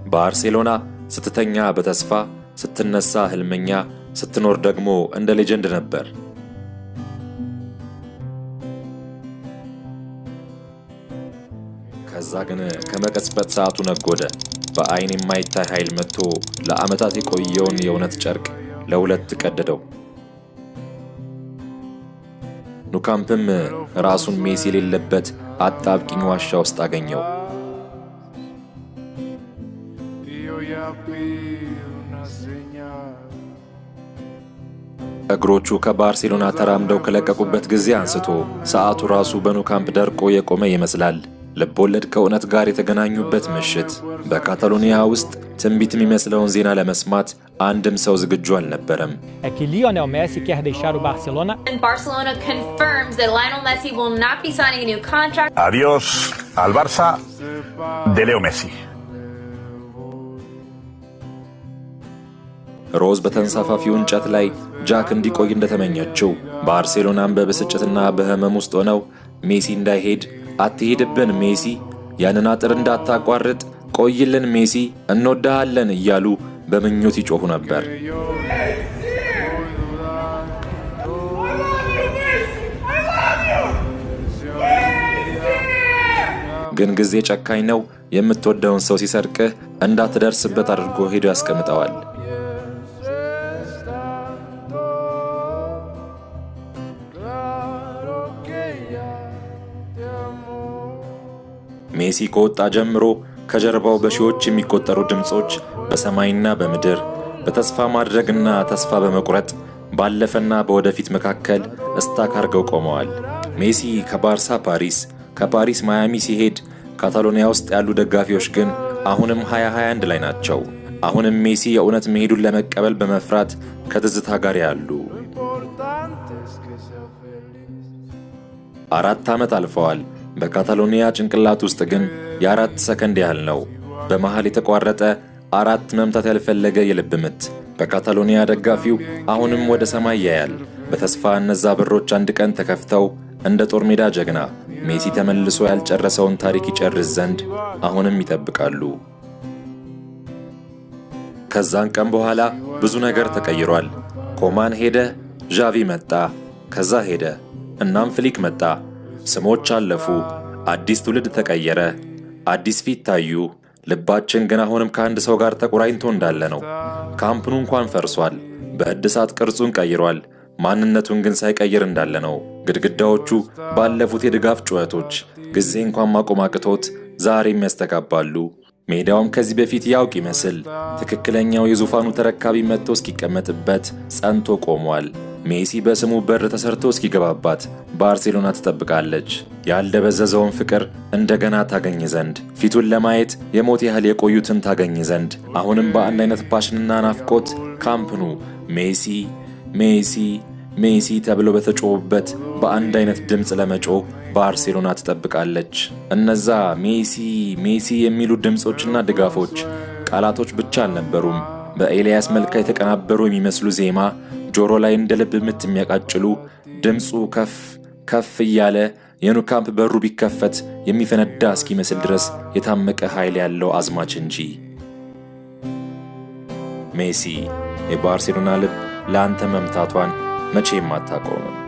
ባርሴሎና ስትተኛ በተስፋ ስትነሳ ህልመኛ ስትኖር ደግሞ እንደ ሌጀንድ ነበር። ከዛ ግን ከመቀጽበት ሰዓቱ ነጎደ። በአይን የማይታይ ኃይል መጥቶ ለዓመታት የቆየውን የእውነት ጨርቅ ለሁለት ቀደደው። ኑካምፕም ራሱን ሜሲ የሌለበት አጣብቂኝ ዋሻ ውስጥ አገኘው። እግሮቹ ከባርሴሎና ተራምደው ከለቀቁበት ጊዜ አንስቶ ሰዓቱ ራሱ በኑካምፕ ደርቆ የቆመ ይመስላል። ልቦለድ ከእውነት ጋር የተገናኙበት ምሽት። በካታሎኒያ ውስጥ ትንቢት የሚመስለውን ዜና ለመስማት አንድም ሰው ዝግጁ አልነበረም። Lionel Messi quer deixar o Barcelona. And Barcelona confirms that Lionel Messi will not be signing a new contract. Adiós al Barça de Leo Messi. ሮዝ በተንሳፋፊው እንጨት ላይ ጃክ እንዲቆይ እንደተመኘችው ባርሴሎናም በብስጭትና በህመም ውስጥ ሆነው ሜሲ እንዳይሄድ አትሄድብን ሜሲ፣ ያንን አጥር እንዳታቋርጥ ቆይልን ሜሲ፣ እንወዳሃለን እያሉ በምኞት ይጮሁ ነበር። ግን ጊዜ ጨካኝ ነው። የምትወደውን ሰው ሲሰርቅህ እንዳትደርስበት አድርጎ ሄዶ ያስቀምጠዋል። ሜሲ ከወጣ ጀምሮ ከጀርባው በሺዎች የሚቆጠሩ ድምጾች በሰማይና በምድር በተስፋ ማድረግና ተስፋ በመቁረጥ ባለፈና በወደፊት መካከል እስታክ አርገው ቆመዋል። ሜሲ ከባርሳ ፓሪስ፣ ከፓሪስ ማያሚ ሲሄድ ካታሎኒያ ውስጥ ያሉ ደጋፊዎች ግን አሁንም 2021 ላይ ናቸው። አሁንም ሜሲ የእውነት መሄዱን ለመቀበል በመፍራት ከትዝታ ጋር ያሉ። 4 ዓመት አልፈዋል። በካታሎኒያ ጭንቅላት ውስጥ ግን የ4 ሰከንድ ያህል ነው በመሃል የተቋረጠ 4 መምታት ያልፈለገ የልብ ምት። በካታሎኒያ ደጋፊው አሁንም ወደ ሰማይ ያያል በተስፋ እነዛ በሮች አንድ ቀን ተከፍተው እንደ ጦር ሜዳ ጀግና ሜሲ ተመልሶ ያልጨረሰውን ታሪክ ይጨርስ ዘንድ አሁንም ይጠብቃሉ። ከዛን ቀን በኋላ ብዙ ነገር ተቀይሯል። ኮማን ሄደ፣ ዣቪ መጣ፣ ከዛ ሄደ፣ እናም ፍሊክ መጣ። ስሞች አለፉ፣ አዲስ ትውልድ ተቀየረ፣ አዲስ ፊት ታዩ። ልባችን ግን አሁንም ከአንድ ሰው ጋር ተቆራኝቶ እንዳለ ነው። ካምፕኑ እንኳን ፈርሷል፣ በእድሳት ቅርጹን ቀይሯል፣ ማንነቱን ግን ሳይቀይር እንዳለ ነው። ግድግዳዎቹ ባለፉት የድጋፍ ጩኸቶች ጊዜ እንኳን ማቆም አቅቶት ዛሬም ያስተጋባሉ። ሜዳውም ከዚህ በፊት ያውቅ ይመስል ትክክለኛው የዙፋኑ ተረካቢ መጥቶ እስኪቀመጥበት ጸንቶ ቆሟል። ሜሲ በስሙ በር ተሰርቶ እስኪገባባት ባርሴሎና ትጠብቃለች። ያልደበዘዘውን ፍቅር እንደገና ታገኝ ዘንድ፣ ፊቱን ለማየት የሞት ያህል የቆዩትን ታገኝ ዘንድ አሁንም በአንድ አይነት ፓሽንና ናፍቆት ካምፕኑ ሜሲ ሜሲ ሜሲ ተብሎ በተጮሁበት በአንድ አይነት ድምፅ ለመጮህ ባርሴሎና ትጠብቃለች። እነዛ ሜሲ ሜሲ የሚሉ ድምጾችና ድጋፎች ቃላቶች ብቻ አልነበሩም። በኤልያስ መልካ የተቀናበሩ የሚመስሉ ዜማ ጆሮ ላይ እንደ ልብ ምት የሚያቃጭሉ ድምፁ ከፍ ከፍ እያለ የኑካምፕ በሩ ቢከፈት የሚፈነዳ እስኪመስል ድረስ የታመቀ ኃይል ያለው አዝማች እንጂ። ሜሲ የባርሴሎና ልብ ለአንተ መምታቷን መቼም አታቆምም።